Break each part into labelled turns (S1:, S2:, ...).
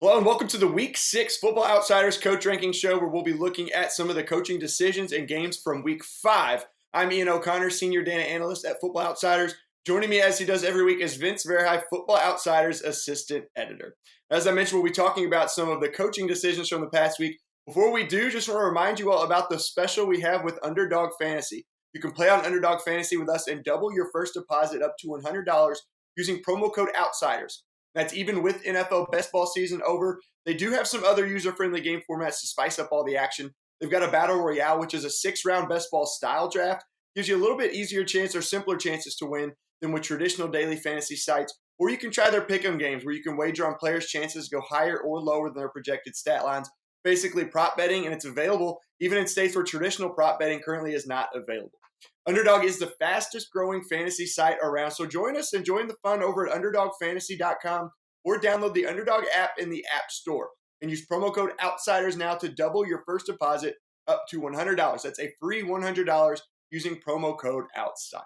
S1: Hello and welcome to the Week 6 Football Outsiders Coach Ranking Show, where we'll be looking at some of the coaching decisions and games from Week 5. I'm Ian O'Connor, Senior Data Analyst at Football Outsiders. Joining me as he does every week is Vince Verhei, Football Outsiders Assistant Editor. As I mentioned, we'll be talking about some of the coaching decisions from the past week. Before we do, just want to remind you all about the special we have with Underdog Fantasy. You can play on Underdog Fantasy with us and double your first deposit up to $100 using promo code OUTSIDERS. That's even with NFL best ball season over. They do have some other user-friendly game formats to spice up all the action. They've got a Battle Royale, which is a 6-round best ball style draft. Gives you a little bit easier chance or simpler chances to win than with traditional daily fantasy sites. Or you can try their pick'em games where you can wager on players' chances to go higher or lower than their projected stat lines. Basically prop betting, and it's available even in states where traditional prop betting currently is not available. Underdog is the fastest growing fantasy site around, so join us and join the fun over at UnderdogFantasy.com or download the Underdog app in the App Store and use promo code OUTSIDERS now to double your first deposit up to $100. That's a free $100 using promo code OUTSIDERS.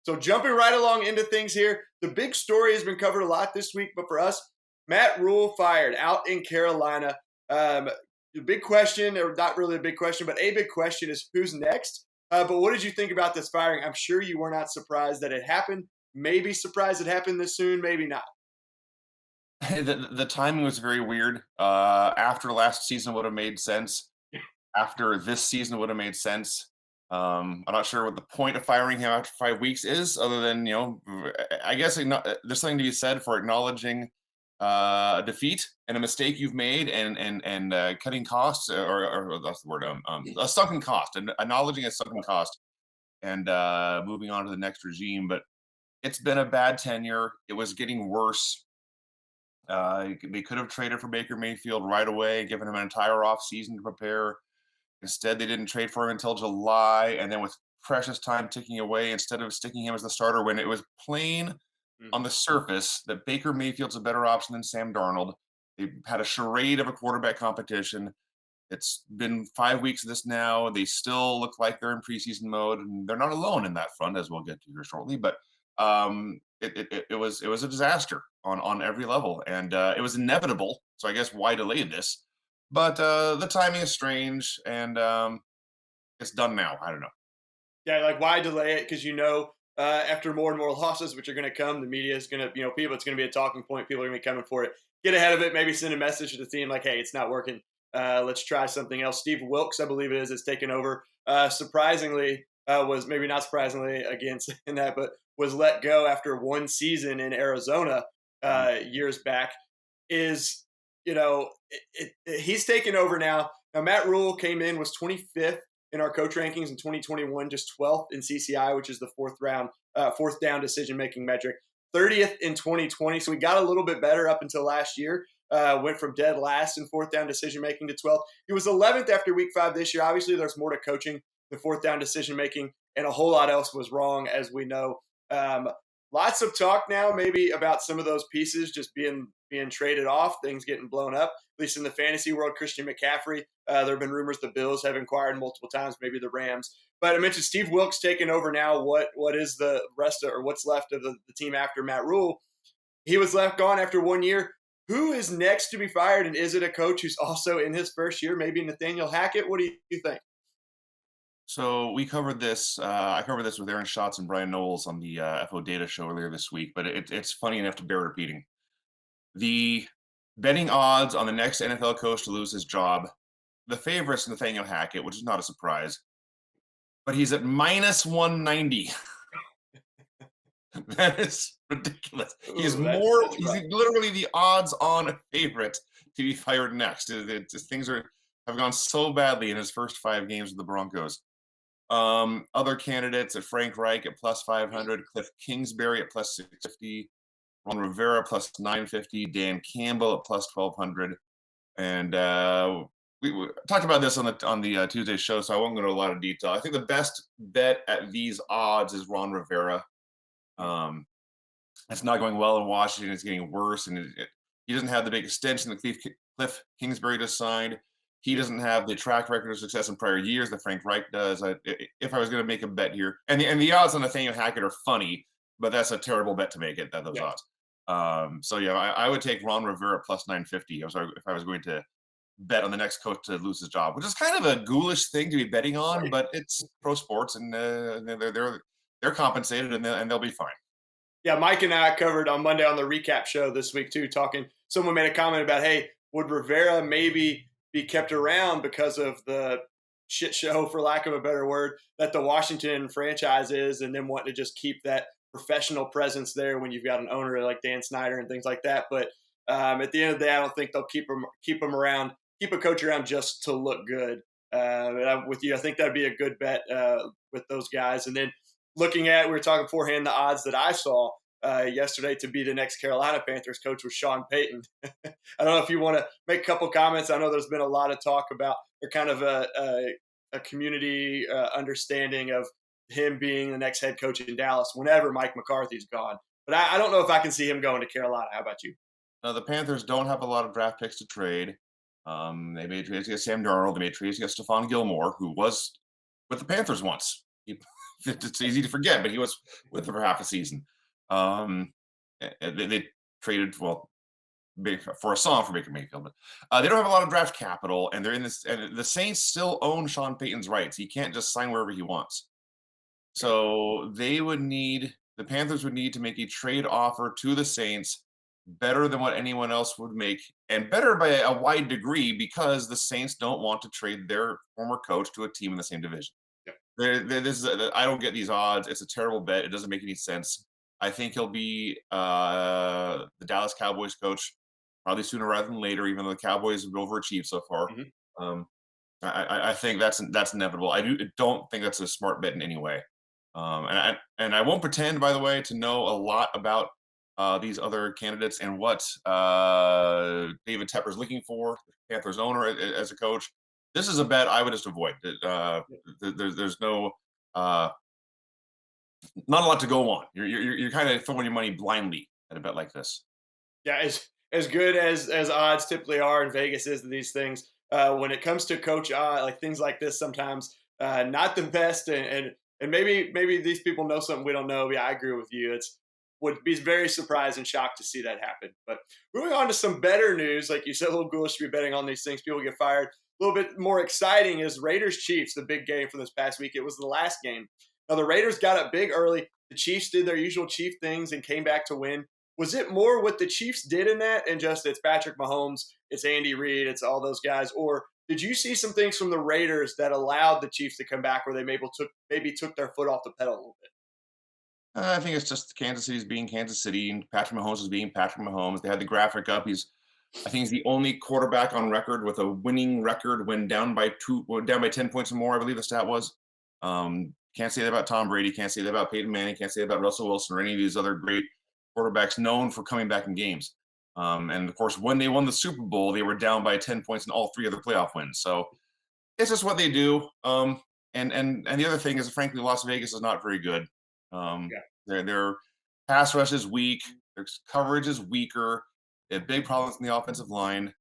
S1: So jumping right along into things here, the big story has been covered a lot this week, but for us, Matt Rhule fired out in Carolina. The big question, or not really a big question, but a big question is who's next? But what did you think about this firing? I'm sure you were not surprised that it happened. Maybe surprised it happened this soon, maybe not.
S2: The timing was very weird. After last season would have made sense. After this season would have made sense. I'm not sure what the point of firing him after 5 weeks is, other than, I guess there's something to be said for acknowledging a defeat and a mistake you've made and cutting costs, or that's the word, a sunken cost, and acknowledging a sunken cost and moving on to the next regime. But it's been a bad tenure. It was getting worse. They could have traded for Baker Mayfield right away, given him an entire off season to prepare. Instead, they didn't trade for him until July, and then with precious time ticking away, instead of sticking him as the starter when it was plain on the surface that Baker Mayfield's a better option than Sam Darnold. They had a charade of a quarterback competition. It's been 5 weeks of this now. They still look like they're in preseason mode, and they're not alone in that front, as we'll get to here shortly. But it was a disaster on every level, and it was inevitable. So I guess why delay this? But the timing is strange, and it's done now. I don't know.
S1: Yeah, like why delay it? Because after more and more losses, which are going to come, the media is going to, people, it's going to be a talking point. People are going to be coming for it. Get ahead of it. Maybe send a message to the team like, hey, it's not working. Let's try something else. Steve Wilkes, I believe it is taken over. Surprisingly, was maybe not surprisingly again saying that, but was let go after one season in Arizona years back. He's taken over now. Now, Matt Rhule came in, was 25th in our coach rankings in 2021, just 12th in CCI, which is the fourth down decision-making metric, 30th in 2020. So we got a little bit better up until last year. Went from dead last in fourth down decision-making to 12th. He was 11th after week 5 this year. Obviously, there's more to coaching than fourth down decision-making, and a whole lot else was wrong, as we know. Lots of talk now maybe about some of those pieces just being traded off, things getting blown up, at least in the fantasy world. Christian McCaffrey, there have been rumors the Bills have inquired multiple times, maybe the Rams. But I mentioned Steve Wilkes taking over now. What is the rest of, or what's left of the team after Matt Rhule? He was gone after 1 year. Who is next to be fired, and is it a coach who's also in his first year, maybe Nathaniel Hackett? What do you think?
S2: So we covered this. I covered this with Aaron Schatz and Brian Knowles on the FO Data show earlier this week, but it's funny enough to bear repeating. The betting odds on the next NFL coach to lose his job, the favorite's Nathaniel Hackett, which is not a surprise, but he's at minus 190. That is ridiculous. He's literally the odds-on favorite to be fired next. Things have gone so badly in his first 5 games with the Broncos. Other candidates at Frank Reich at plus 500, Cliff Kingsbury at plus 650, Ron Rivera plus 950, Dan Campbell at plus 1200, and we talked about this on the Tuesday show, so I won't go into a lot of detail. I think the best bet at these odds is Ron Rivera. It's not going well in Washington. It's getting worse, and he doesn't have the big extension that Cliff Kingsbury just signed. He doesn't have the track record of success in prior years that Frank Reich does. If I was going to make a bet here, and the odds on Nathaniel Hackett are funny, but that's a terrible bet to make those odds. So yeah, I would take Ron Rivera plus 950 if I was going to bet on the next coach to lose his job, which is kind of a ghoulish thing to be betting on,
S1: Right.
S2: but it's pro sports, and they're compensated, and they'll be fine.
S1: Yeah, Mike and I covered on Monday on the recap show this week too, talking. Someone made a comment about, hey, would Rivera maybe be kept around because of the shit show, for lack of a better word, that the Washington franchise is, and then wanting to just keep that professional presence there when you've got an owner like Dan Snyder and things like that. But at the end of the day, I don't think they'll keep him around, keep a coach around just to look good. With you, I think that'd be a good bet with those guys. And then looking at, we were talking beforehand, the odds that I saw yesterday to be the next Carolina Panthers coach was Sean Payton. I don't know if you want to make a couple comments. I know there's been a lot of talk about or kind of a community understanding of him being the next head coach in Dallas whenever Mike McCarthy's gone. But I don't know if I can see him going to Carolina. How about you?
S2: Now, the Panthers don't have a lot of draft picks to trade. They made trades against Sam Darnold. They made trades against Stephon Gilmore, who was with the Panthers once. It's easy to forget, but he was with them for half a season. They traded for a song for Baker Mayfield, but they don't have a lot of draft capital, and they're in this. And the Saints still own Sean Payton's rights. He can't just sign wherever he wants. So the Panthers would need to make a trade offer to the Saints better than what anyone else would make, and better by a wide degree, because the Saints don't want to trade their former coach to a team in the same division. I don't get these odds. It's a terrible bet. It doesn't make any sense. I think he'll be the Dallas Cowboys coach probably sooner rather than later, even though the Cowboys have overachieved so far.
S1: Mm-hmm.
S2: Um, I think that's inevitable. Don't think that's a smart bet in any way. And I won't pretend, by the way, to know a lot about these other candidates and what David Tepper's looking for, Panthers owner as a coach. This is a bet I would just avoid. There's no not a lot to go on. You're kind of throwing your money blindly at a bet like this.
S1: Yeah, as good as odds typically are in Vegas is to these things. When it comes to coach like things like this, sometimes not the best, and maybe these people know something we don't know. Yeah, I agree with you. It's would be very surprised and shocked to see that happen. But moving on to some better news, like you said, a little ghoulish to be betting on these things. People get fired. A little bit more exciting is Raiders Chiefs, the big game from this past week. It was the last game. Now the Raiders got up big early. The Chiefs did their usual Chief things and came back to win. Was it more what the Chiefs did in that and just it's Patrick Mahomes, it's Andy Reid, it's all those guys? Or did you see some things from the Raiders that allowed the Chiefs to come back where they maybe took their foot off the pedal a little bit?
S2: I think it's just Kansas City's being Kansas City, and Patrick Mahomes is being Patrick Mahomes. They had the graphic up. I think he's the only quarterback on record with a winning record when down by 10 points or more, I believe the stat was. Can't say that about Tom Brady. Can't say that about Peyton Manning. Can't say that about Russell Wilson or any of these other great quarterbacks known for coming back in games. And of course, when they won the Super Bowl, they were down by 10 points in all three of the playoff wins. So it's just what they do. And the other thing is, frankly, Las Vegas is not very good.
S1: Yeah.
S2: Their pass rush is weak. Their coverage is weaker. They have big problems in the offensive line.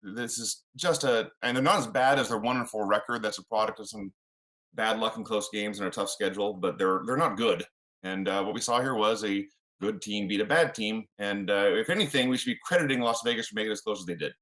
S2: This is and they're not as bad as their 1-4 record. That's a product of some bad luck in close games and a tough schedule, but they're not good. And what we saw here was a good team beat a bad team. And if anything, we should be crediting Las Vegas for making it as close as they did.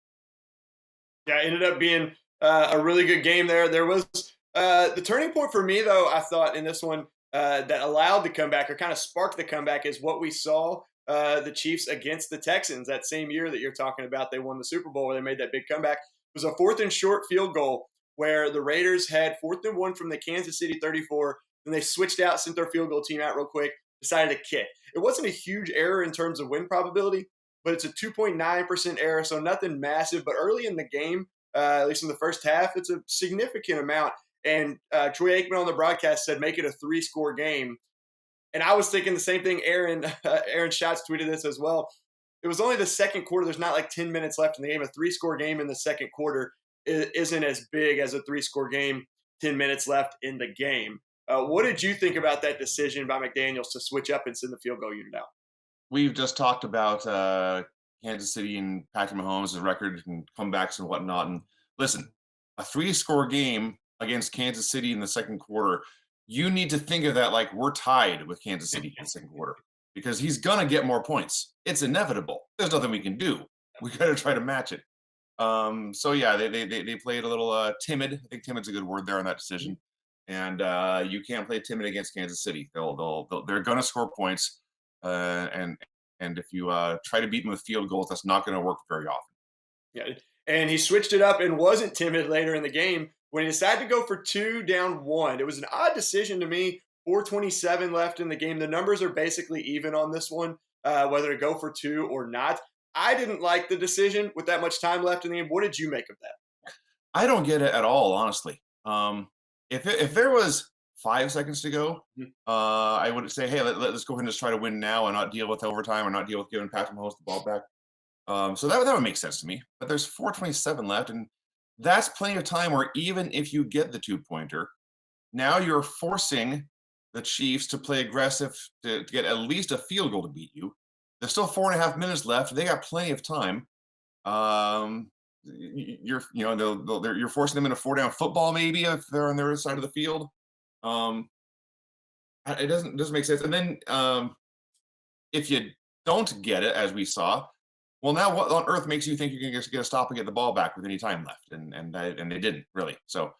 S1: Yeah, it ended up being a really good game there. There was the turning point for me, though, I thought in this one that allowed the comeback or kind of sparked the comeback is what we saw the Chiefs against the Texans that same year that you're talking about. They won the Super Bowl where they made that big comeback. It was a 4th and short field goal where the Raiders had 4th and 1 from the Kansas City 34. Then they switched out, sent their field goal team out real quick, decided to kick. It wasn't a huge error in terms of win probability, but it's a 2.9% error, so nothing massive. But early in the game, at least in the first half, it's a significant amount. And Troy Aikman on the broadcast said, make it a 3-score game. And I was thinking the same thing. Aaron Schatz tweeted this as well. It was only the second quarter. There's not like 10 minutes left in the game. A 3-score game in the second quarter isn't as big as a 3-score game, 10 minutes left in the game. What did you think about that decision by McDaniels to switch up and send the field goal unit out?
S2: We've just talked about Kansas City and Patrick Mahomes' record and comebacks and whatnot. And listen, a 3-score game against Kansas City in the second quarter, you need to think of that like we're tied with Kansas City in the second quarter. because he's gonna get more points. It's inevitable. There's nothing we can do. We got to try to match it. So yeah, they played a little timid. I think timid's a good word there on that decision. And you can't play timid against Kansas City. They're gonna score points, and if you try to beat them with field goals, that's not going to work very often.
S1: Yeah, and he switched it up and wasn't timid later in the game when he decided to go for 2 down 1. It was an odd decision to me. 4:27 left in the game. The numbers are basically even on this one, whether to go for 2 or not. I didn't like the decision with that much time left in the game. What did you make of that?
S2: I don't get it at all, honestly. If there was 5 seconds to go,
S1: Mhm.
S2: I would say, hey, let's go ahead and just try to win now and not deal with overtime or not deal with giving Patrick Mahomes the ball back. So that would make sense to me. But there's 4:27 left, and that's plenty of time where even if you get the 2-pointer, now you're forcing the Chiefs to play aggressive to get at least a field goal to beat you. There's still 4.5 minutes left. They got plenty of time. Um, you're forcing them into 4-down football maybe if they're on their side of the field. Um, it doesn't make sense. And then if you don't get it, as we saw, well, now what on earth makes you think you're going to get a stop and get the ball back with any time left? And they didn't really. So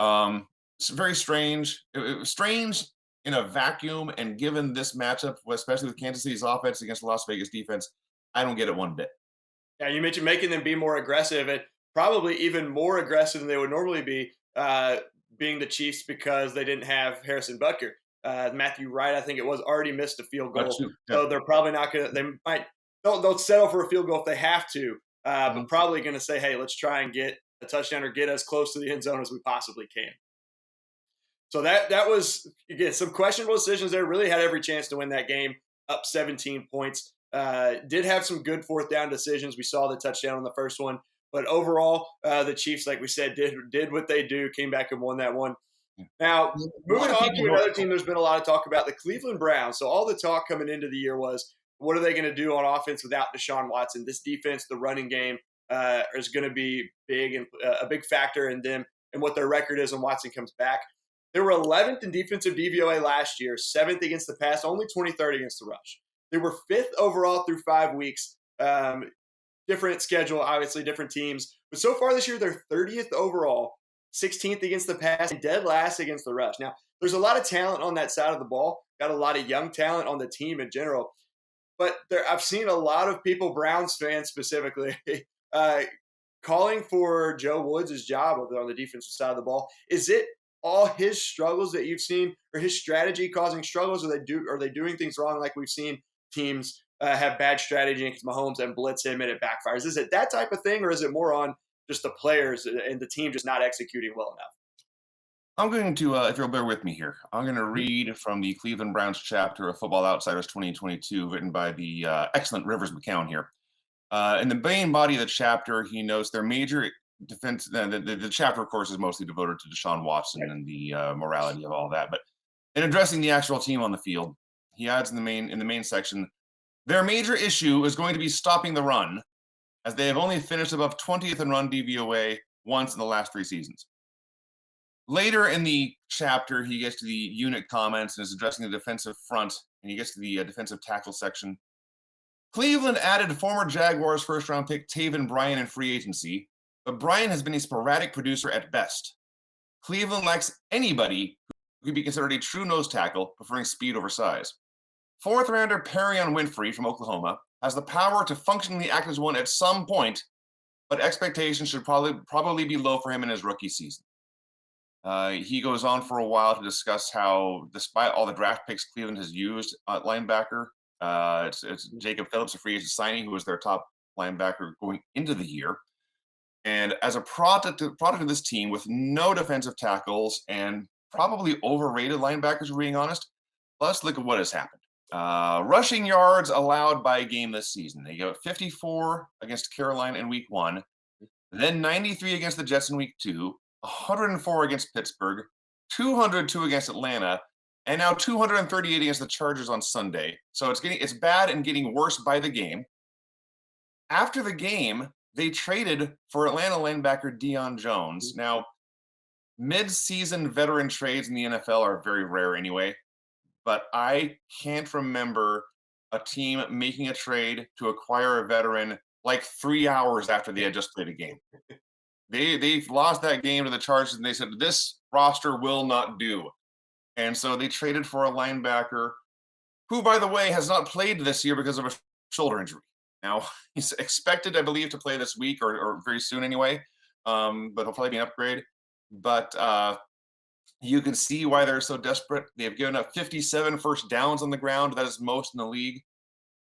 S2: it's very strange. It was strange in a vacuum, and given this matchup, especially with Kansas City's offense against the Las Vegas defense, I don't get it one bit.
S1: Yeah, you mentioned making them be more aggressive and probably even more aggressive than they would normally be, being the Chiefs because they didn't have Harrison Butker. Matthew Wright, I think it was, already missed a field
S2: But
S1: goal,
S2: yeah.
S1: so they're probably not going to. They might don't settle for a field goal if they have to,
S2: Mhm.
S1: but probably going to say, "Hey, let's try and get a touchdown or get as close to the end zone as we possibly can." So that was again some questionable decisions there. Really had every chance to win that game. Up 17 points. Did have some good fourth down decisions. We saw the touchdown on the first one, but overall, the Chiefs, like we said, did what they do. Came back and won that one. Now,
S2: A
S1: moving
S2: lot of
S1: on
S2: people
S1: to another team, there's been a lot of talk about the Cleveland Browns. So all the talk coming into the year was, what are they going to do on offense without Deshaun Watson? This defense, the running game, is going to be big and a big factor in them and what their record is when Watson comes back. They were 11th in defensive DVOA last year, 7th against the pass, only 23rd against the rush. They were 5th overall through 5 weeks. Different schedule, obviously, different teams. But so far this year, they're 30th overall, 16th against the pass, and dead last against the rush. Now, there's a lot of talent on that side of the ball. Got a lot of young talent on the team in general. But I've seen a lot of people, Browns fans specifically, uh, calling for Joe Woods' job over there on the defensive side of the ball. Is it all his struggles that you've seen, or his strategy causing struggles? Or are they doing things wrong like we've seen teams have bad strategy against Mahomes and blitz him and it backfires? Is it that type of thing, or is it more on just the players and the team just not executing well enough?
S2: I'm going to, if you'll bear with me here, I'm going to read from the Cleveland Browns chapter of Football Outsiders 2022, written by the excellent Rivers McCown here. In the main body of the chapter, he notes their major defense. The chapter, of course, is mostly devoted to Deshaun Watson and the morality of all that. But in addressing the actual team on the field, he adds in the main section, their major issue is going to be stopping the run, as they have only finished above 20th in run DVOA once in the last 3 seasons. Later in the chapter, he gets to the unit comments and is addressing the defensive front, and he gets to the defensive tackle section. Cleveland added former Jaguars first-round pick Taven Bryan in free agency, but Bryan has been a sporadic producer at best. Cleveland lacks anybody who could be considered a true nose tackle, preferring speed over size. Fourth-rounder Perion Winfrey from Oklahoma has the power to functionally act as one at some point, but expectations should probably be low for him in his rookie season. He goes on for a while to discuss how, despite all the draft picks Cleveland has used at linebacker, it's Jacob Phillips, a free agent signing, who was their top linebacker going into the year. And as a product of this team with no defensive tackles and probably overrated linebackers, if we're being honest, let's look at what has happened. Rushing yards allowed by game this season. They got 54 against Carolina in week 1, then 93 against the Jets in week 2, 104 against Pittsburgh, 202 against Atlanta, and now 238 against the Chargers on Sunday. So it's bad and getting worse by the game. After the game, they traded for Atlanta linebacker Deion Jones. Now, mid-season veteran trades in the NFL are very rare anyway, but I can't remember a team making a trade to acquire a veteran like 3 hours after they had just played a game. They lost that game to the Chargers, and they said this roster will not do. And so they traded for a linebacker who, by the way, has not played this year because of a shoulder injury. Now, he's expected, I believe, to play this week or very soon anyway, but he'll probably be an upgrade. But you can see why they're so desperate. They have given up 57 first downs on the ground. That is most in the league.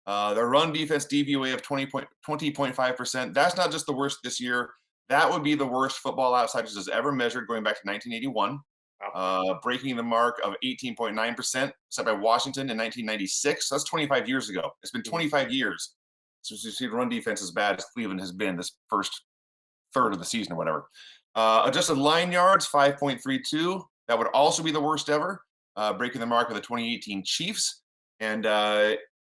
S2: Their run defense DVOA of 20.5%. That's not just the worst this year. That would be the worst Football Outsiders has ever measured going back to 1981. Breaking the mark of 18.9% set by Washington in 1996. That's 25 years ago. It's been 25 years since we've seen run defense as bad as Cleveland has been this first third of the season or whatever. Adjusted line yards, 5.32. That would also be the worst ever, breaking the mark of the 2018 Chiefs. And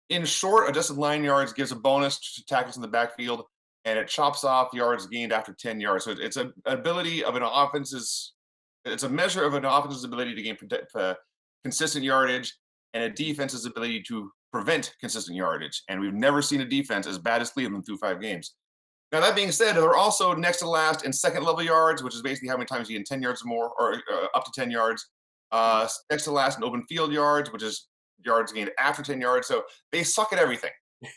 S2: in short, adjusted line yards gives a bonus to tackles in the backfield, and it chops off yards gained after 10 yards. So it's an ability of an offense's it's a measure of an offense's ability to gain consistent yardage and a defense's ability to prevent consistent yardage. And we've never seen a defense as bad as Cleveland through 5 games. Now, that being said, they're also next to last in second level yards, which is basically how many times you get 10 yards or more, or up to 10 yards. Next to last in open field yards, which is yards gained after 10 yards. So they suck at everything.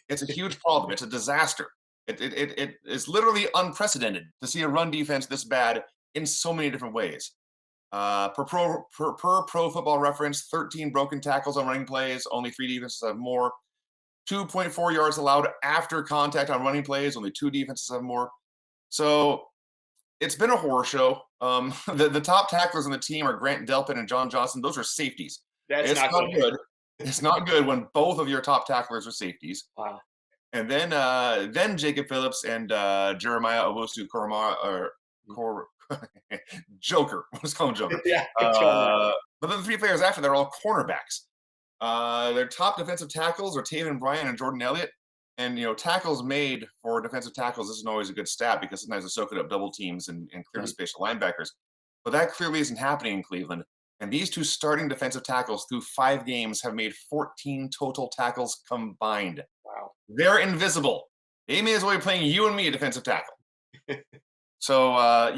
S2: It's a huge problem. It's a disaster. It is literally unprecedented to see a run defense this bad in so many different ways. Per Pro Football Reference, 13 broken tackles on running plays. Only 3 defenses have more. 2.4 yards allowed after contact on running plays. Only 2 defenses have more. So it's been a horror show. The top tacklers on the team are Grant Delpit and John Johnson. Those are safeties. It's not good. It's not good when both of your top tacklers are safeties.
S1: Wow.
S2: And then Jacob Phillips and Jeremiah Owusu Joker. Let's call him Joker.
S1: Yeah.
S2: But then the 3 players after, they're all cornerbacks. Their top defensive tackles are Taven Bryan and Jordan Elliott. And, tackles made for defensive tackles isn't always a good stat because sometimes they're soaking up double teams and clearing space for linebackers. But that clearly isn't happening in Cleveland. And these 2 starting defensive tackles through 5 games have made 14 total tackles combined.
S1: Wow.
S2: They're invisible. They may as well be playing you and me a defensive tackle. So, I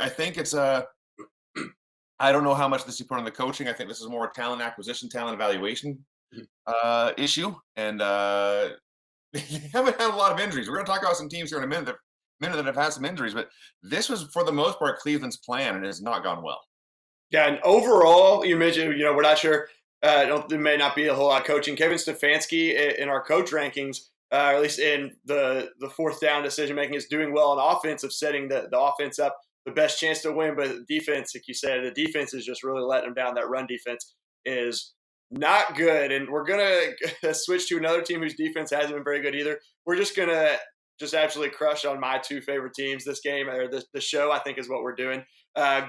S2: think it's I don't know how much this you put on the coaching. I think this is more a talent acquisition, talent evaluation issue. And they haven't had a lot of injuries. We're going to talk about some teams here in a minute that have had some injuries. But this was, for the most part, Cleveland's plan, and it has not gone well.
S1: Yeah, and overall, you mentioned, we're not sure. There may not be a whole lot of coaching. Kevin Stefanski in our coach rankings, or at least in the 4th down decision making, is doing well on offense of setting the offense up the best chance to win. But defense, like you said, the defense is just really letting them down. That run defense is not good. And we're going to switch to another team whose defense hasn't been very good either. We're just going to absolutely crush on my 2 favorite teams this game, or the show, I think, is what we're doing.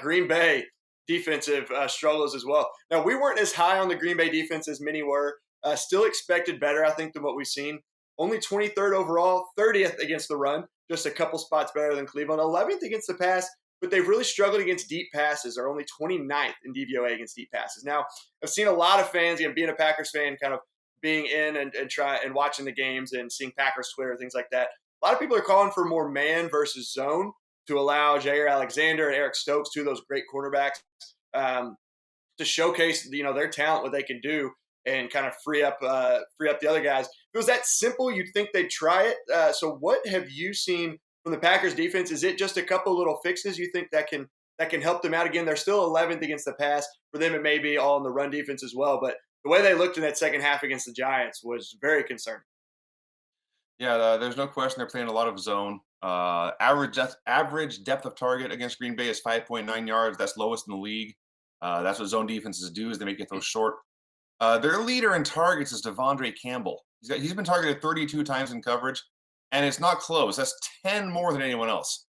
S1: Green Bay defensive struggles as well. Now, we weren't as high on the Green Bay defense as many were. Still expected better, I think, than what we've seen. Only 23rd overall, 30th against the run, just a couple spots better than Cleveland, 11th against the pass, but they've really struggled against deep passes. They're only 29th in DVOA against deep passes. Now, I've seen a lot of fans, being a Packers fan, kind of being in and watching the games and seeing Packers Twitter, things like that. A lot of people are calling for more man versus zone to allow Jair Alexander and Eric Stokes, 2 of those great cornerbacks, to showcase their talent, what they can do, and kind of free up the other guys. If it was that simple, you'd think they'd try it. So what have you seen from the Packers defense? Is it just a couple little fixes you think that can help them out? Again, they're still 11th against the pass. For them, it may be all in the run defense as well. But the way they looked in that second half against the Giants was very concerning.
S2: Yeah, there's no question they're playing a lot of zone. Average depth of target against Green Bay is 5.9 yards. That's lowest in the league. That's what zone defenses do, is they make it throw short. Their leader in targets is Devondre Campbell. He's been targeted 32 times in coverage, and it's not close. That's 10 more than anyone else.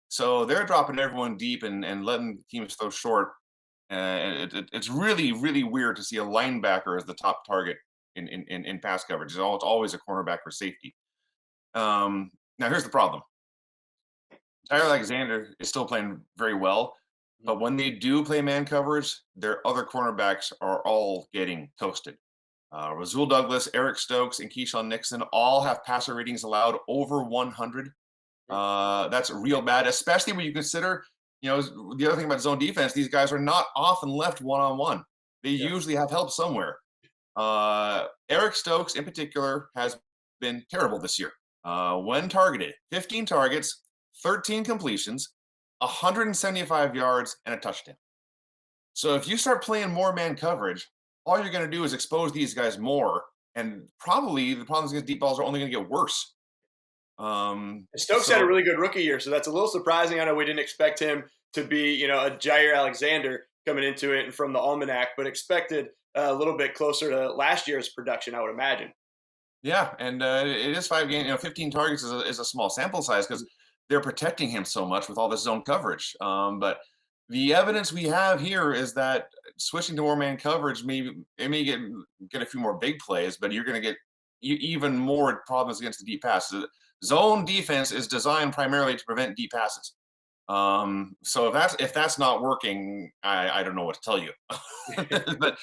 S2: So they're dropping everyone deep and letting teams throw short. It's really, really weird to see a linebacker as the top target in pass coverage. It's always a cornerback or safety. Now, here's the problem. Jair Alexander is still playing very well, but when they do play man coverage, their other cornerbacks are all getting toasted. Rasul Douglas, Eric Stokes, and Keyshawn Nixon all have passer ratings allowed over 100. That's real bad, especially when you consider, the other thing about zone defense, these guys are not often left one-on-one. They usually have help somewhere. Eric Stokes, in particular, has been terrible this year. When targeted, 15 targets, 13 completions, 175 yards, and a touchdown. So if you start playing more man coverage, all you're going to do is expose these guys more, and probably the problems against deep balls are only going to get worse.
S1: Stokes had a really good rookie year, so that's a little surprising. I know we didn't expect him to be, a Jair Alexander coming into it and from the Almanac, but expected a little bit closer to last year's production, I would imagine.
S2: Yeah, and it is 5 games. 15 targets is a small sample size because they're protecting him so much with all this zone coverage. But the evidence we have here is that switching to more man coverage may get a few more big plays, but you're going to get even more problems against the deep passes. Zone defense is designed primarily to prevent deep passes. So if that's not working, I don't know what to tell you. But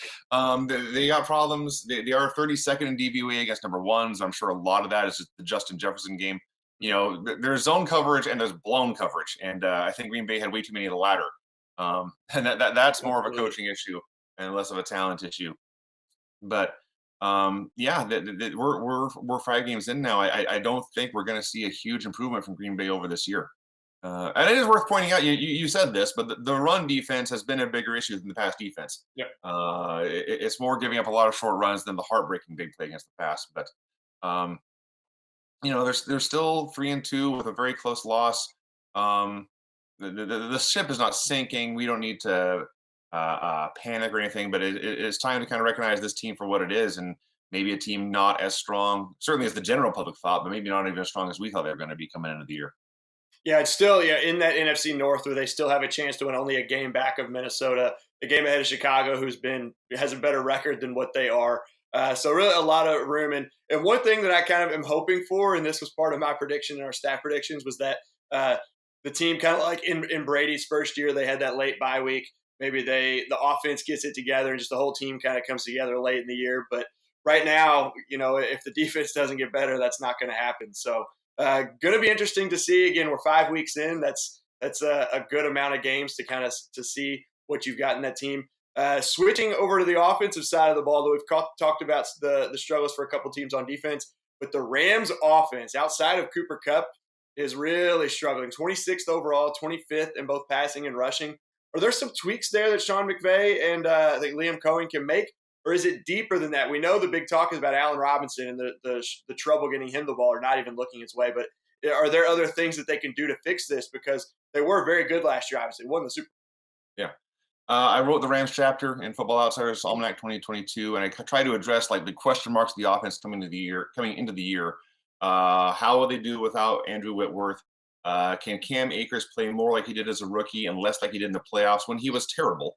S2: they got problems. They are 32nd in DVOA against number ones. I'm sure a lot of that is just the Justin Jefferson game. There's zone coverage and there's blown coverage, and I think Green Bay had way too many of the latter. And that's more of a coaching issue and less of a talent issue. But we're 5 games in now. I don't think we're going to see a huge improvement from Green Bay over this year. And it is worth pointing out, you said this, but the run defense has been a bigger issue than the pass defense.
S1: Yep.
S2: It's more giving up a lot of short runs than the heartbreaking big play against the pass. But they're still 3-2 with a very close loss. The ship is not sinking. We don't need to panic or anything, but it's time to kind of recognize this team for what it is, and maybe a team not as strong, certainly as the general public thought, but maybe not even as strong as we thought they were going to be coming into the year.
S1: Yeah, it's still in that NFC North where they still have a chance to win, only a game back of Minnesota, a game ahead of Chicago, has a better record than what they are. So really a lot of room. And one thing that I kind of am hoping for, and this was part of my prediction and our staff predictions, was that the team kind of like in Brady's first year, they had that late bye week. Maybe the offense gets it together and just the whole team kind of comes together late in the year. But right now, if the defense doesn't get better, that's not going to happen. So going to be interesting to see. Again, we're 5 weeks in. That's a good amount of games to kind of to see what you've got in that team. Switching over to the offensive side of the ball, though, we've talked about the struggles for a couple teams on defense, but the Rams offense outside of Cooper Kupp is really struggling. 26th overall, 25th in both passing and rushing. Are there some tweaks there that Sean McVay and I think Liam Cohen can make, or is it deeper than that? We know the big talk is about Allen Robinson and the trouble getting him the ball or not even looking his way, but are there other things that they can do to fix this? Because they were very good last year, obviously. Won the Super Bowl.
S2: Yeah. I wrote the Rams chapter in Football Outsiders Almanac 2022, and I tried to address like the question marks of the offense coming into the year. How will they do without Andrew Whitworth? Can Cam Akers play more like he did as a rookie and less like he did in the playoffs when he was terrible?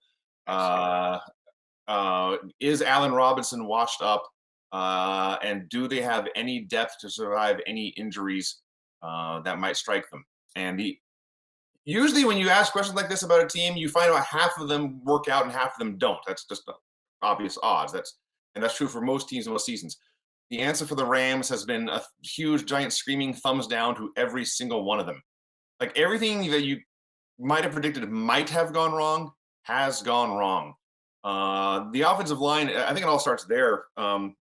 S2: Is Allen Robinson washed up? And do they have any depth to survive any injuries that might strike them? And usually when you ask questions like this about a team, you find out half of them work out and half of them don't. That's just obvious odds. That's true for most teams in most seasons. The answer for the Rams has been a huge, giant, screaming thumbs down to every single one of them. Like everything that you might have predicted might have gone wrong has gone wrong. The offensive line, I think it all starts there. Sean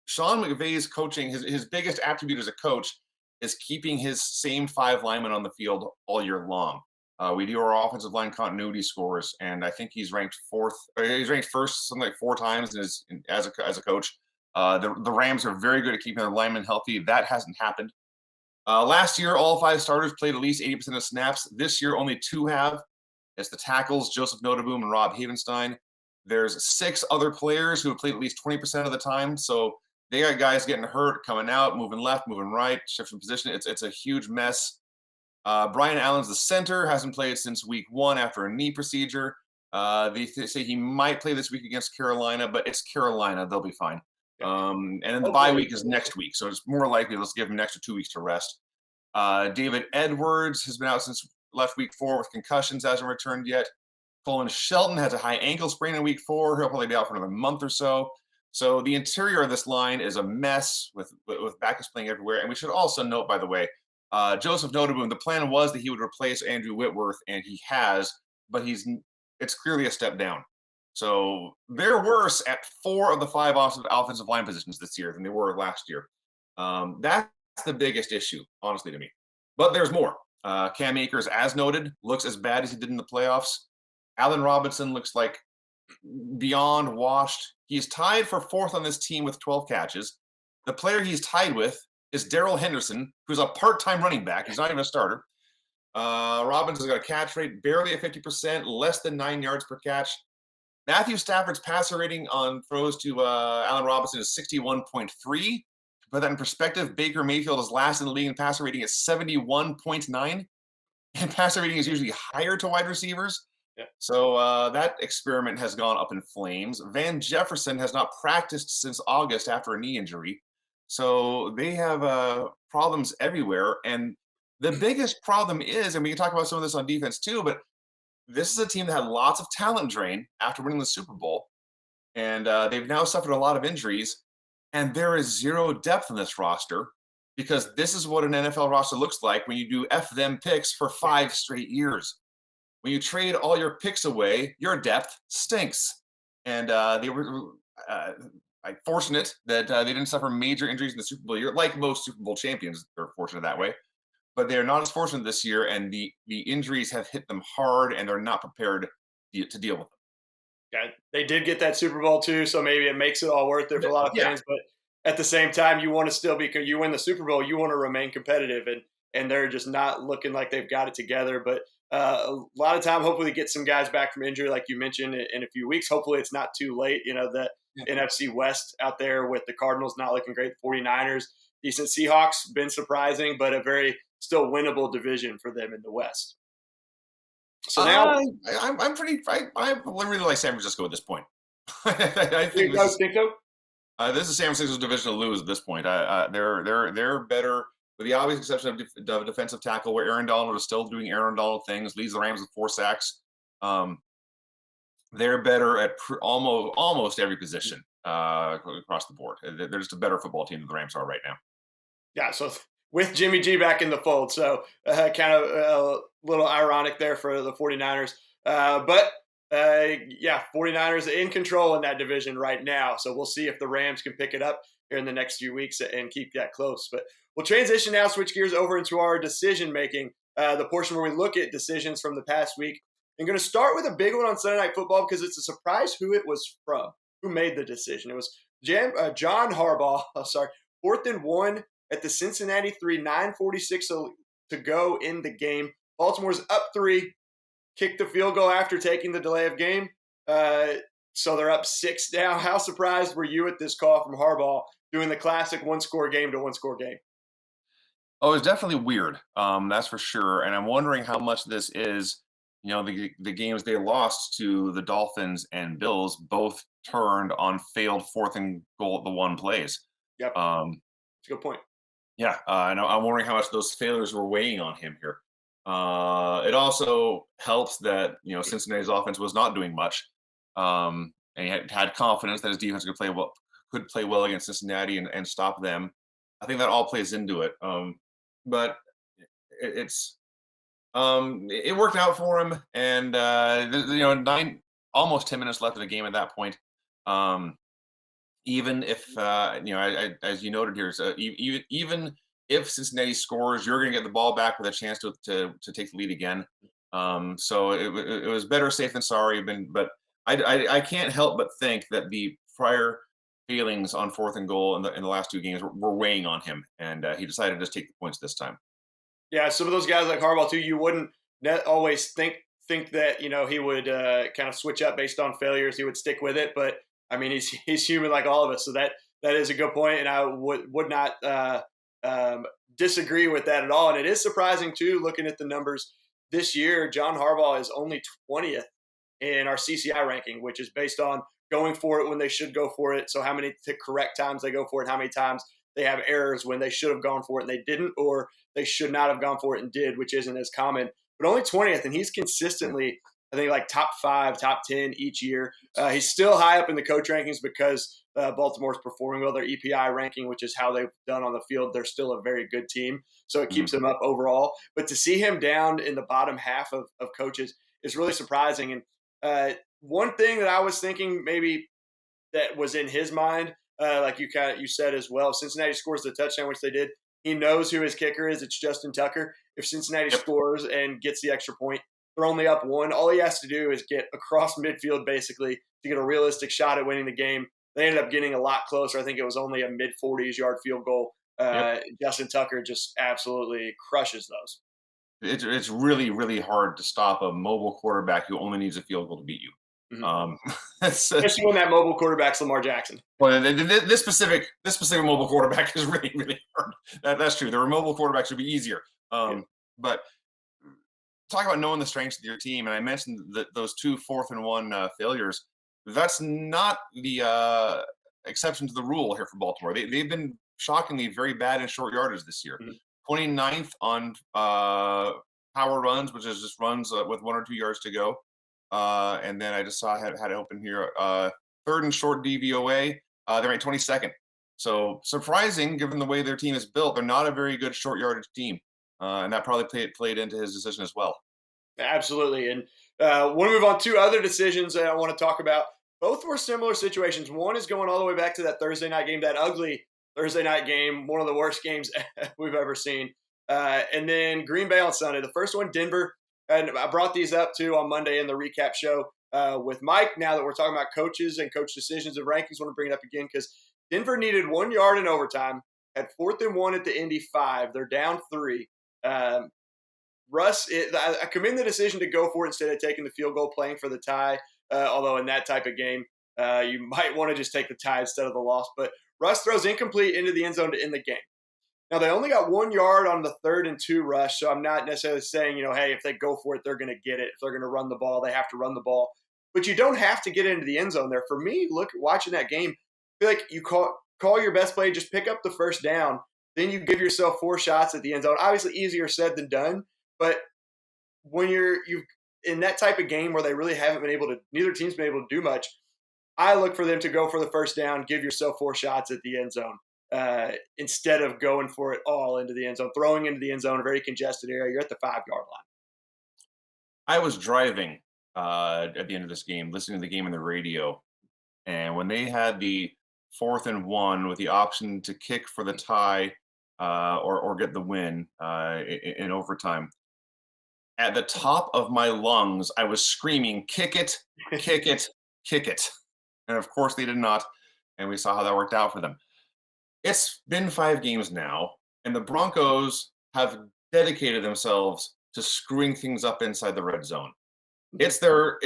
S2: McVay's coaching, his biggest attribute as a coach is keeping his same 5 linemen on the field all year long. We do our offensive line continuity scores, and I think he's ranked 4th. He's ranked 1st something like 4 times as a coach. The Rams are very good at keeping their linemen healthy. That hasn't happened. Last year, all 5 starters played at least 80% of snaps. This year, only 2 have. It's the tackles, Joseph Notaboom and Rob Havenstein. There's 6 other players who have played at least 20% of the time. So they got guys getting hurt, coming out, moving left, moving right, shifting position. It's a huge mess. Brian Allen's the center, hasn't played since week 1 after a knee procedure. They say he might play this week against Carolina, but it's Carolina. They'll be fine. And then the bye week is next week. So it's more likely let's give him an extra 2 weeks to rest. David Edwards has been out since left week 4 with concussions, hasn't returned yet. Colin Shelton has a high ankle sprain in week 4. He'll probably be out for another month or so. So the interior of this line is a mess with backups playing everywhere. And we should also note, by the way, Joseph Notaboom, the plan was that he would replace Andrew Whitworth, and he has, but it's clearly a step down. So they're worse at 4 of the 5 offensive line positions this year than they were last year. That's the biggest issue, honestly, to me. But there's more. Cam Akers, as noted, looks as bad as he did in the playoffs. Allen Robinson looks like beyond washed. He's tied for 4th on this team with 12 catches. The player he's tied with is Darrell Henderson, who's a part-time running back. He's not even a starter. Robinson's got a catch rate barely at 50%, less than 9 yards per catch. Matthew Stafford's passer rating on throws to Allen Robinson is 61.3. To put that in perspective, Baker Mayfield is last in the league in passer rating at 71.9. And passer rating is usually higher to wide receivers.
S1: Yeah.
S2: So that experiment has gone up in flames. Van Jefferson has not practiced since August after a knee injury. So they have problems everywhere. And the biggest problem is, and we can talk about some of this on defense too, but this is a team that had lots of talent drain after winning the Super Bowl. And they've now suffered a lot of injuries. And there is zero depth in this roster because this is what an NFL roster looks like when you do F them picks for 5 straight years. When you trade all your picks away, your depth stinks. And they were fortunate that they didn't suffer major injuries in the Super Bowl year, like most Super Bowl champions. They're fortunate that way. But they're not as fortunate this year, and the injuries have hit them hard, and they're not prepared to deal with them.
S1: Yeah, they did get that Super Bowl too, so maybe it makes it all worth it for a lot of fans. But at the same time, you want to still be – you win the Super Bowl, you want to remain competitive, and they're just not looking like they've got it together. But a lot of time, hopefully get some guys back from injury, like you mentioned, in a few weeks. Hopefully it's not too late. The NFC West out there with the Cardinals not looking great, the 49ers, decent Seahawks, been surprising, but a very still winnable division for them in the West. So now
S2: I'm pretty. I really like San Francisco at this point.
S1: I think this
S2: is San Francisco's division to lose at this point. They're better, with the obvious exception of defensive tackle, where Aaron Donald is still doing Aaron Donald things, leads the Rams with 4 sacks. They're better at almost every position across the board. They're just a better football team than the Rams are right now.
S1: Yeah, so with Jimmy G back in the fold. So kind of a little ironic there for the 49ers. But 49ers in control in that division right now. So we'll see if the Rams can pick it up here in the next few weeks and keep that close. But we'll transition now, switch gears over into our decision-making, the portion where we look at decisions from the past week. I'm going to start with a big one on Sunday Night Football because it's a surprise who it was from, who made the decision. It was John Harbaugh, 4th and 1 at the Cincinnati 3, 9:46 to go in the game. Baltimore's up 3, kicked the field goal after taking the delay of game. So they're up 6 now. How surprised were you at this call from Harbaugh doing the classic one-score game to one-score game?
S2: Oh, it's definitely weird. That's for sure. And I'm wondering how much this is, the games they lost to the Dolphins and Bills both turned on failed 4th and goal at the 1 plays.
S1: Yep. That's a good point.
S2: Yeah, and I'm wondering how much those failures were weighing on him here. It also helps that Cincinnati's offense was not doing much, and he had confidence that his defense could play well against Cincinnati and stop them. I think that all plays into it. But it worked out for him, and almost 10 minutes left in the game at that point. Even if as you noted here, even if Cincinnati scores, you're going to get the ball back with a chance to take the lead again. So it was better safe than sorry. But I can't help but think that the prior failings on 4th and goal in the last 2 games were weighing on him, and he decided to just take the points this time. Yeah,
S1: some of those guys like Harbaugh too, you wouldn't always think that he would kind of switch up based on failures. He would stick with it, but I mean, he's human like all of us, so that is a good point, and I would not disagree with that at all. And it is surprising too, looking at the numbers this year. John Harbaugh is only 20th in our CCI ranking, which is based on going for it when they should go for it. So how many correct times they go for it, how many times they have errors when they should have gone for it and they didn't, or they should not have gone for it and did, which isn't as common. But only 20th, and he's consistently, I think, like top 5, top 10 each year. He's still high up in the coach rankings because Baltimore's performing well. Their EPI ranking, which is how they've done on the field, they're still a very good team. So it keeps them up overall. But to see him down in the bottom half of coaches is really surprising. And one thing that I was thinking maybe that was in his mind, like you said as well, if Cincinnati scores the touchdown, which they did, he knows who his kicker is. It's Justin Tucker. If Cincinnati scores and gets the extra point, they're only up one. All he has to do is get across midfield basically to get a realistic shot at winning the game. They ended up getting a lot closer. I think it was only a mid-40s yard field goal. Justin Tucker just absolutely crushes those.
S2: It's really, really hard to stop a mobile quarterback who only needs a field goal to beat you.
S1: Especially when that mobile quarterback's Lamar Jackson.
S2: Well, this specific mobile quarterback is really, really hard. That's true. There are mobile quarterbacks would be easier. But talk about knowing the strengths of your team, and I mentioned that those 2 4th-and-1 failures. That's not the exception to the rule here for Baltimore. They've been shockingly very bad in short yardage this year. 29th on power runs, which is just runs with 1 or 2 yards to go. And then I just saw I had it open here. 3rd and short DVOA, they're ranked 22nd. So surprising, given the way their team is built. They're not a very good short yardage team, and that probably played into his decision as well.
S1: Absolutely. And want to move on to other decisions that I want to talk about. Both were similar situations. One is going all the way back to that Thursday night game, that ugly Thursday night game, one of the worst games we've ever seen. And then Green Bay on Sunday. The first one, Denver. And I brought these up too on Monday in the recap show with Mike. Now that we're talking about coaches and coach decisions and rankings, I want to bring it up again because Denver needed 1 yard in overtime, had 4th and 1 at the Indy 5. They're down 3. Russ, I commend the decision to go for it instead of taking the field goal, playing for the tie. Although in that type of game, you might want to just take the tie instead of the loss. But Russ throws incomplete into the end zone to end the game. Now, they only got 1 yard on the 3rd and 2 rush, so I'm not necessarily saying, hey, if they go for it, they're going to get it. If they're going to run the ball, they have to run the ball. But you don't have to get into the end zone there. For me, watching that game, I feel like you call your best play, just pick up the first down, then you give yourself 4 shots at the end zone. Obviously, easier said than done, but when you're in that type of game where they really haven't been able to, neither team's been able to do much, I look for them to go for the first down, give yourself 4 shots at the end zone. Instead of going for it all into the end zone, throwing into the end zone, a very congested area, you're at the 5-yard line.
S2: I was driving at the end of this game, listening to the game on the radio, and when they had the 4th and 1 with the option to kick for the tie or get the win in overtime, at the top of my lungs, I was screaming, "Kick it, kick it, kick it!" And of course, they did not, and we saw how that worked out for them. It's been 5 games now, and the Broncos have dedicated themselves to screwing things up inside the red zone. It's their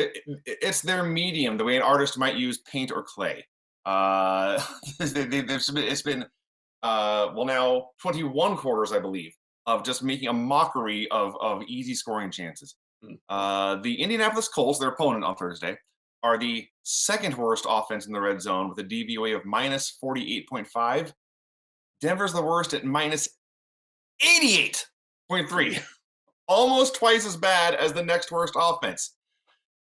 S2: medium, the way an artist might use paint or clay. It's been now 21 quarters, I believe, of just making a mockery of easy scoring chances. The Indianapolis Colts, their opponent on Thursday, are the 2nd worst offense in the red zone with a DVOA of minus 48.5. Denver's the worst at minus 88.3. Almost twice as bad as the next worst offense.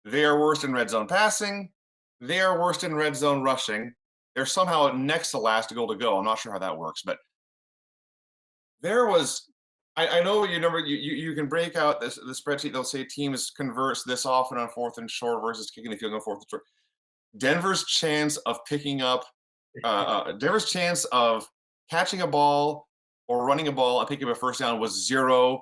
S2: They are worst in red zone passing. They are worst in red zone rushing. They're somehow next to last goal to go. I'm not sure how that works, but there was, I know your number, you can break out the spreadsheet. They'll say teams converts this often on 4th and short versus kicking the field goal 4th and short. Denver's chance of picking up, Denver's chance of catching a ball or running a ball and picking up a first down was 0%.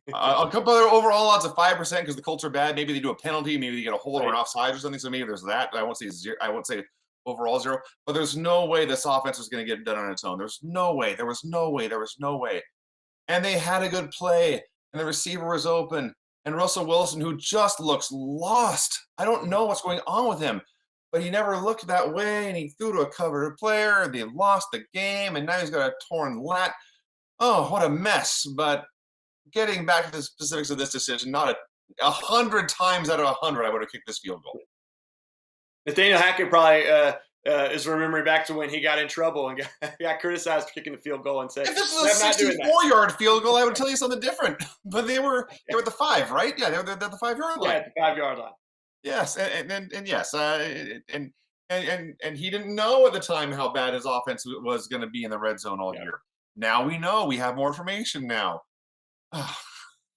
S2: A couple other overall odds of 5% because the Colts are bad. Maybe they do a penalty, maybe they get a hold or an offside or something. So maybe there's that. I won't say 0. I won't say overall 0. But there's no way this offense was going to get it done on its own. There's no way. There was no way. There was no way. And they had a good play, and the receiver was open. And Russell Wilson, who just looks lost. I don't know what's going on with him, but he never looked that way, and he threw to a covered player, and they lost the game, and now he's got a torn lat. Oh, what a mess. But getting back to the specifics of this decision, not 100 times out of 100, I would have kicked this field goal.
S1: Nathaniel Hackett probably is remembering back to when he got in trouble and got criticized for kicking the field goal and said,
S2: if this was a 64-yard field goal, I would tell you something different. But they were at the 5, right? Yeah, they're at the 5-yard line.
S1: Yeah, at the 5-yard line.
S2: Yes, and yes, and and he didn't know at the time how bad his offense was going to be in the red zone all
S1: Yeah.
S2: year. Now we know. We have more information now.
S1: Yeah, again,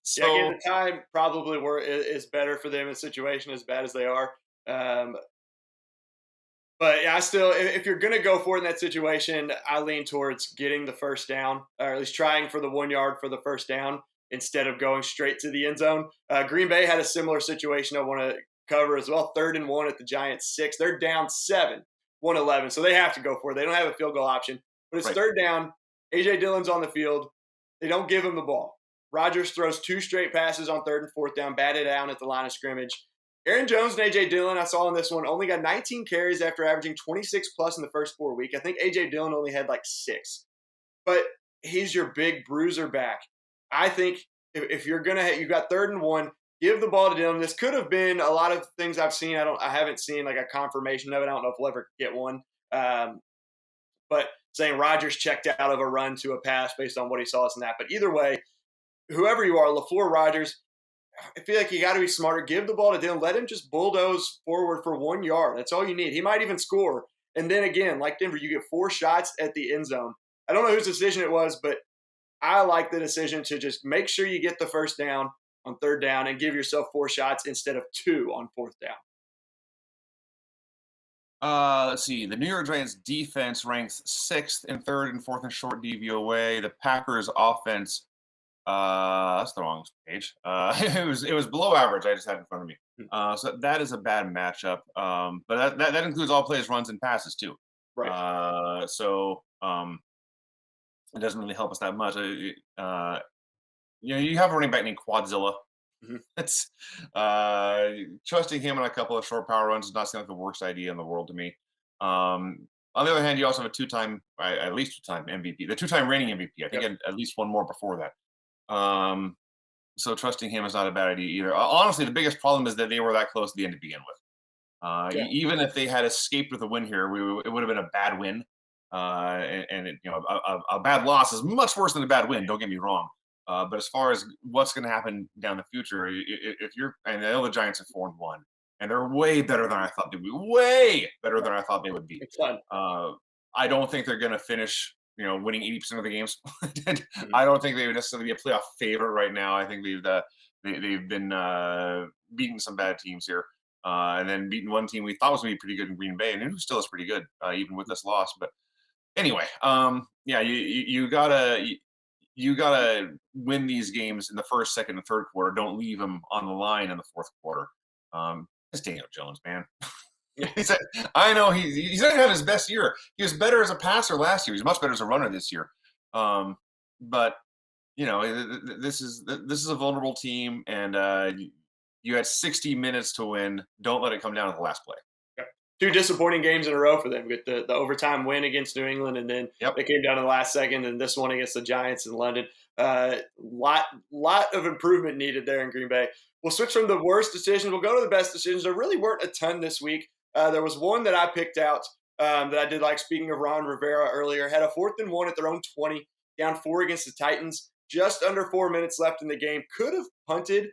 S2: So
S1: the time probably is better for them in a situation as bad as they are. Um, but yeah, I still, if you're going to go for it in that situation, I lean towards getting the first down, or at least trying for the 1 yard for the first down instead of going straight to the end zone. Green Bay had a similar situation I want to cover as well. 3rd and 1 at the Giants 6. They're down 7, 1-11. So they have to go for it. They don't have a field goal option. But it's
S2: right.
S1: 3rd down. A.J. Dillon's on the field. They don't give him the ball. Rodgers throws 2 straight passes on 3rd and 4th down, batted down at the line of scrimmage. Aaron Jones and A.J. Dillon, I saw in this one, only got 19 carries after averaging 26 plus in the first 4 weeks. I think A.J. Dillon only had like 6. But he's your big bruiser back. I think if you're going to – you got 3rd and 1, give the ball to Dillon. This could have been a lot of things I've seen. I haven't seen like a confirmation of it. I don't know if we'll ever get one. But saying Rodgers checked out of a run to a pass based on what he saw us in that. But either way, whoever you are, LaFleur, Rodgers, I feel like you got to be smarter. Give the ball to Dillon. Let him just bulldoze forward for 1 yard. That's all you need. He might even score. And then again, like Denver, you get 4 shots at the end zone. I don't know whose decision it was, but I like the decision to just make sure you get the first down on 3rd down and give yourself 4 shots instead of 2 on 4th down.
S2: Let's see. The New York Giants defense ranks 6th in 3rd and 4th and short DVOA. The Packers offense, that's the wrong page. It was below average. I just had it in front of me. So that is a bad matchup. But that includes all plays, runs, and passes too.
S1: Right.
S2: It doesn't really help us that much. You have a running back named Quadzilla.
S1: Mhm.
S2: It's trusting him on a couple of short power runs does not seem like the worst idea in the world to me. On the other hand, you also have at least 2-time MVP, the 2-time reigning MVP. I think at least one more before that. So trusting him is not a bad idea either. Honestly, the biggest problem is that they were that close to the end to begin with. Even if they had escaped with a win here, it would have been a bad win. A bad loss is much worse than a bad win. Don't get me wrong. But as far as what's going to happen down the future, and I know the Giants are 4-1, and they're way better than I thought they'd be. Way better than I thought they would be.
S1: It's fun.
S2: I don't think they're going to finish, winning 80% of the games. I don't think they would necessarily be a playoff favorite right now. I think they've been beating some bad teams here, and then beating one team we thought was going to be pretty good in Green Bay, and who still is pretty good even with this loss. But anyway, you gotta win these games in the first, second, and third quarter. Don't leave them on the line in the fourth quarter. It's Daniel Jones, man. I know he's not had his best year. He was better as a passer last year. He's much better as a runner this year. But this is a vulnerable team, and you had 60 minutes to win. Don't let it come down to the last play.
S1: 2 disappointing games in a row for them. With the overtime win against New England, and then they came down to the last second, and this one against the Giants in London. Lot of improvement needed there in Green Bay. We'll switch from the worst decisions. We'll go to the best decisions. There really weren't a ton this week. There was one that I picked out that I did like. Speaking of Ron Rivera earlier, had a 4th and 1 at their own 20, down 4 against the Titans. Just under 4 minutes left in the game. Could have punted.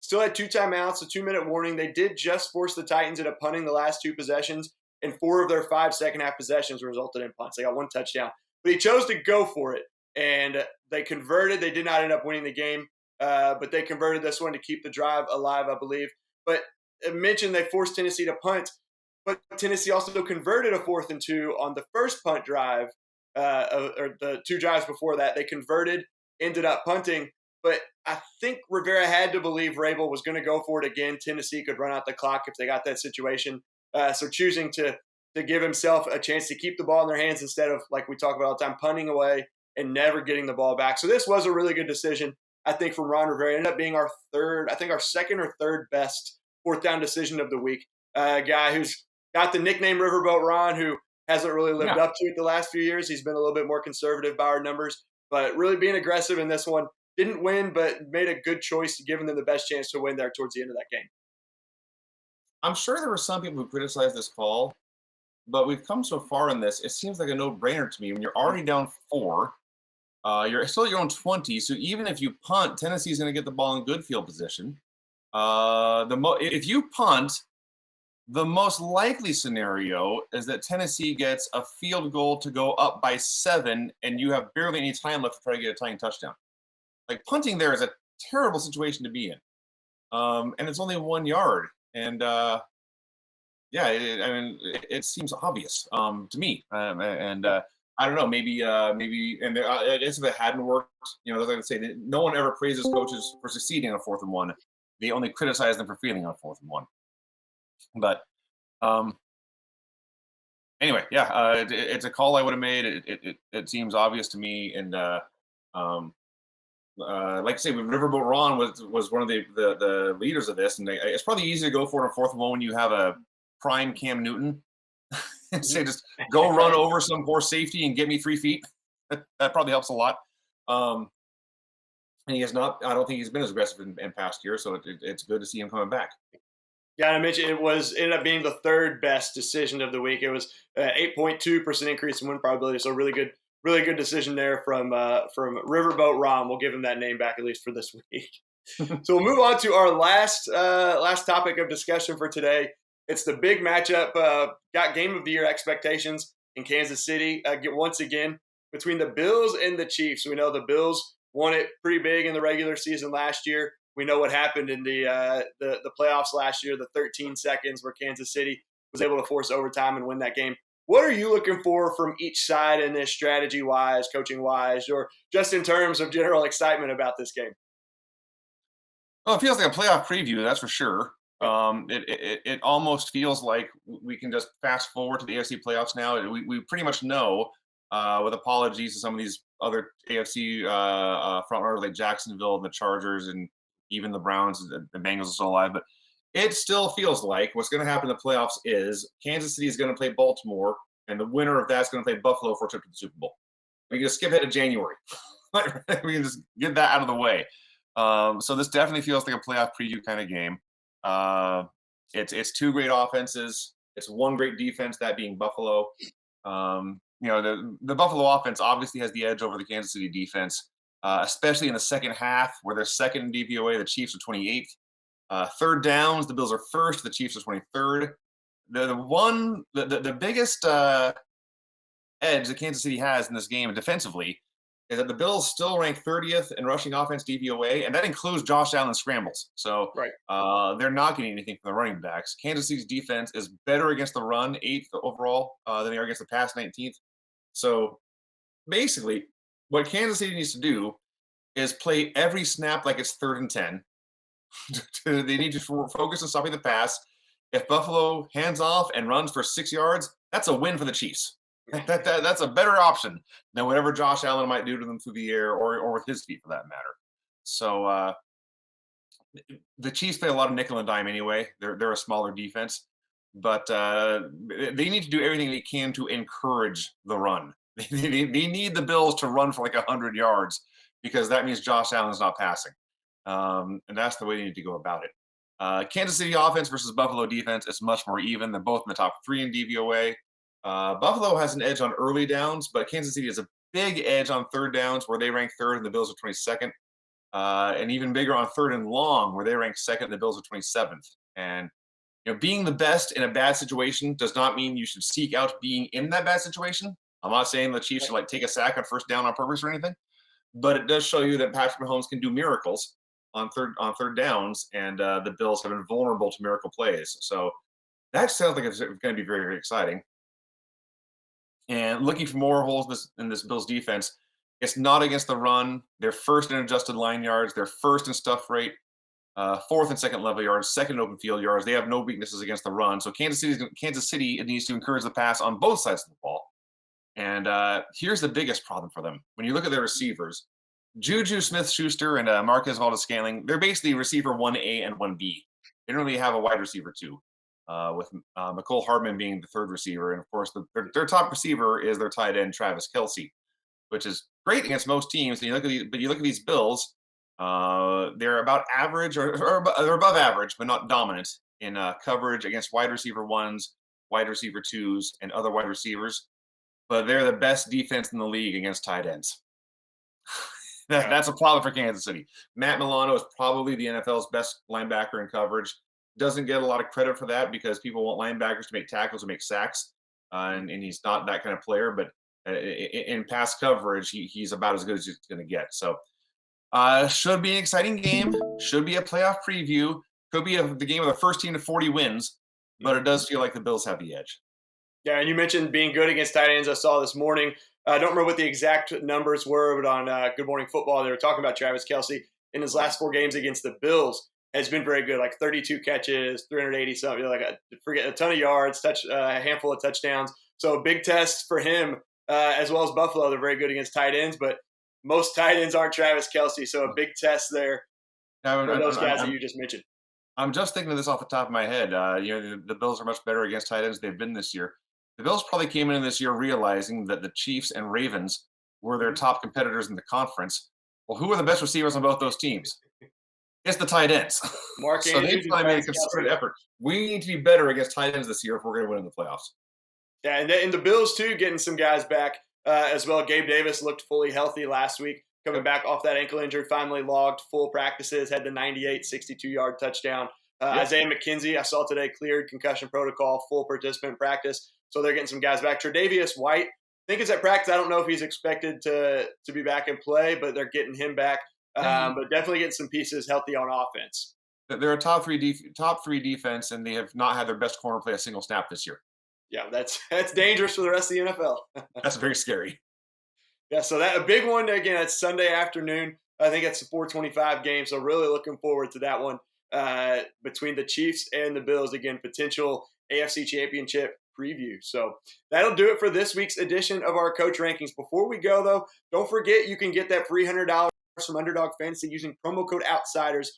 S1: Still had 2 timeouts, a 2-minute warning. They did just force the Titans into punting the last 2 possessions, and 4 of their 5 second-half possessions resulted in punts. They got 1 touchdown. But he chose to go for it, and they converted. They did not end up winning the game, but they converted this one to keep the drive alive, I believe. But I mentioned they forced Tennessee to punt, but Tennessee also converted a 4th and 2 on the first punt drive, or the 2 drives before that. They converted, ended up punting. But I think Rivera had to believe Vrabel was going to go for it again. Tennessee could run out the clock if they got that situation. So choosing to give himself a chance to keep the ball in their hands instead of, like we talk about all the time, punting away and never getting the ball back. So this was a really good decision, I think, from Ron Rivera. It ended up being our 2nd or 3rd best 4th down decision of the week. A guy who's got the nickname Riverboat Ron, who hasn't really lived up to it the last few years. He's been a little bit more conservative by our numbers, but really being aggressive in this one. Didn't win, but made a good choice, giving them the best chance to win there towards the end of that game.
S2: I'm sure there were some people who criticized this call, but we've come so far in this, it seems like a no-brainer to me. When you're already down 4, you're still at your own 20, so even if you punt, Tennessee's going to get the ball in good field position. If you punt, The most likely scenario is that Tennessee gets a field goal to go up by 7, and you have barely any time left to try to get a tying touchdown. Like, punting there is a terrible situation to be in. And it's only 1 yard. And yeah, it seems obvious to me. I don't know, maybe, and I guess if it hadn't worked, as I would say, that no one ever praises coaches for succeeding on 4th and 1. They only criticize them for failing on 4th and 1. But anyway, yeah, it's a call I would have made. It seems obvious to me, and like I say, Riverboat Ron was one of the leaders of this, and it's probably easy to go for it on 4th and 1 when you have a prime Cam Newton and say just go run over some poor safety and get me 3 feet. That probably helps a lot. And he has not. I don't think he's been as aggressive in past years, so it's good to see him coming back.
S1: Yeah, I mentioned ended up being the 3rd best decision of the week. It was 8.2% increase in win probability, so really good decision there from Riverboat Rom. We'll give him that name back at least for this week. So we'll move on to our last topic of discussion for today. It's the big matchup. Got game of the year expectations in Kansas City once again between the Bills and the Chiefs. We know the Bills won it pretty big in the regular season last year. We know what happened in the playoffs last year, the 13 seconds where Kansas City was able to force overtime and win that game. What are you looking for from each side in this, strategy-wise, coaching-wise, or just in terms of general excitement about this game?
S2: Well, it feels like a playoff preview, that's for sure. It almost feels like we can just fast forward to the AFC playoffs now. We pretty much know, with apologies to some of these other AFC front runners like Jacksonville and the Chargers and even the Browns, the Bengals are still alive, but it still feels like what's going to happen in the playoffs is Kansas City is going to play Baltimore, and the winner of that's going to play Buffalo for a trip to the Super Bowl. We can just skip ahead to January. We can just get that out of the way. So this definitely feels like a playoff preview kind of game. It's 2 great offenses. It's 1 great defense, that being Buffalo. The Buffalo offense obviously has the edge over the Kansas City defense, especially in the second half where they're second in DVOA. The Chiefs are 28th. 3rd downs, the Bills are 1st. The Chiefs are 23rd. The biggest edge that Kansas City has in this game defensively is that the Bills still rank 30th in rushing offense DVOA, and that includes Josh Allen scrambles. So
S1: right.
S2: They're not getting anything from the running backs. Kansas City's defense is better against the run, 8th overall, than they are against the pass, 19th. So basically, what Kansas City needs to do is play every snap like it's 3rd and 10. They need to focus on stopping the pass. If Buffalo hands off and runs for 6 yards, that's a win for the Chiefs. That's a better option than whatever Josh Allen might do to them through the air or with his feet for that matter. So the Chiefs play a lot of nickel and dime anyway. They're a smaller defense, but they need to do everything they can to encourage the run. They need the Bills to run for like 100 yards because that means Josh Allen's not passing. And that's the way they need to go about it. Kansas City offense versus Buffalo defense is much more even. They're both in the top 3 in DVOA. Buffalo has an edge on early downs, but Kansas City has a big edge on 3rd downs where they rank 3rd and the Bills are 22nd. And even bigger on 3rd and long where they rank 2nd and the Bills are 27th. And being the best in a bad situation does not mean you should seek out being in that bad situation. I'm not saying the Chiefs should take a sack on 1st down on purpose or anything, but it does show you that Patrick Mahomes can do miracles on third downs, and the Bills have been vulnerable to miracle plays. So that sounds like it's going to be very, very exciting. And looking for more holes in this Bills defense, it's not against the run. They're 1st in adjusted line yards. They're 1st in stuff rate, 4th and 2nd level yards, 2nd in open field yards. They have no weaknesses against the run. So Kansas City needs to encourage the pass on both sides of the ball. And here's the biggest problem for them. When you look at their receivers, Juju Smith-Schuster and Marquez Valdes-Scantling, they're basically receiver 1A and 1B. They don't really have a wide receiver 2. With McCole Hardman being the 3rd receiver. And, of course, their top receiver is their tight end, Travis Kelce, which is great against most teams. And you look at these Bills, they're about average or they're above average, but not dominant in coverage against wide receiver 1s, wide receiver 2s, and other wide receivers. But they're the best defense in the league against tight ends. That's a problem for Kansas City. Matt Milano is probably the NFL's best linebacker in coverage. doesn't get a lot of credit for that because people want linebackers to make tackles and make sacks, and he's not that kind of player. But in pass coverage, he's about as good as he's going to get. So should be an exciting game. Should be a playoff preview. Could be the game of the first team to 40 wins, but it does feel like the Bills have the edge.
S1: Yeah, and you mentioned being good against tight ends. I saw this morning. I don't remember what the exact numbers were, but on Good Morning Football, they were talking about Travis Kelce in his last 4 games against the Bills has been very good, like 32 catches, 380 something, like a ton of yards, a handful of touchdowns. So a big test for him, as well as Buffalo. They're very good against tight ends, but most tight ends aren't Travis Kelce. So a big test there for those guys that you just mentioned.
S2: I'm just thinking of this off the top of my head. The Bills are much better against tight ends than they've been this year. The Bills probably came in this year realizing that the Chiefs and Ravens were their top competitors in the conference. Well, who are the best receivers on both those teams? It's the tight ends. So they probably made a concerted effort. We need to be better against tight ends this year if we're going to win in the playoffs.
S1: Yeah, and the Bills, too, getting some guys back as well. Gabe Davis looked fully healthy last week, coming back off that ankle injury, finally logged full practices, had the 98, 62-yard touchdown. Isaiah McKenzie, I saw today, cleared concussion protocol, full participant practice. So they're getting some guys back. Tre'Davious White, I think it's at practice. I don't know if he's expected to be back in play, but they're getting him back. But definitely getting some pieces healthy on offense.
S2: They're a top three defense, and they have not had their best corner play a single snap this year.
S1: Yeah, that's dangerous for the rest of the NFL.
S2: That's very scary.
S1: Yeah, so that a big one again. It's Sunday afternoon. I think it's a 4:25 game. So really looking forward to that one between the Chiefs and the Bills. Again, potential AFC Championship preview. So that'll do it for this week's edition of our Coach Rankings. Before we go, though, don't forget you can get that free $100 from Underdog Fantasy using promo code OUTSIDERS.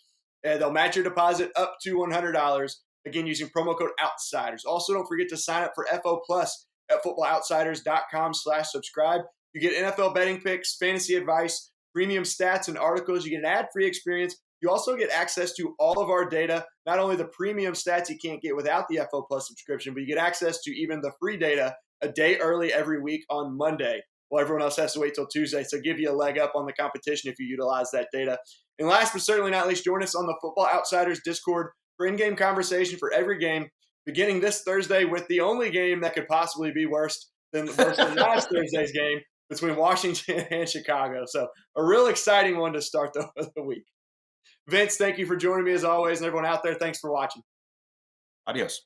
S1: They'll match your deposit up to $100. Again, using promo code OUTSIDERS. Also, don't forget to sign up for FO Plus at footballoutsiders.com/subscribe. You get NFL betting picks, fantasy advice, premium stats and articles. You get an ad-free experience. You also get access to all of our data, not only the premium stats you can't get without the FO Plus subscription, but you get access to even the free data a day early every week on Monday. Well, everyone else has to wait till Tuesday, so give you a leg up on the competition if you utilize that data. And last but certainly not least, join us on the Football Outsiders Discord for in-game conversation for every game, beginning this Thursday with the only game that could possibly be worse than last Thursday's game between Washington and Chicago. So a real exciting one to start the week. Vince, thank you for joining me as always, and everyone out there, thanks for watching.
S2: Adios.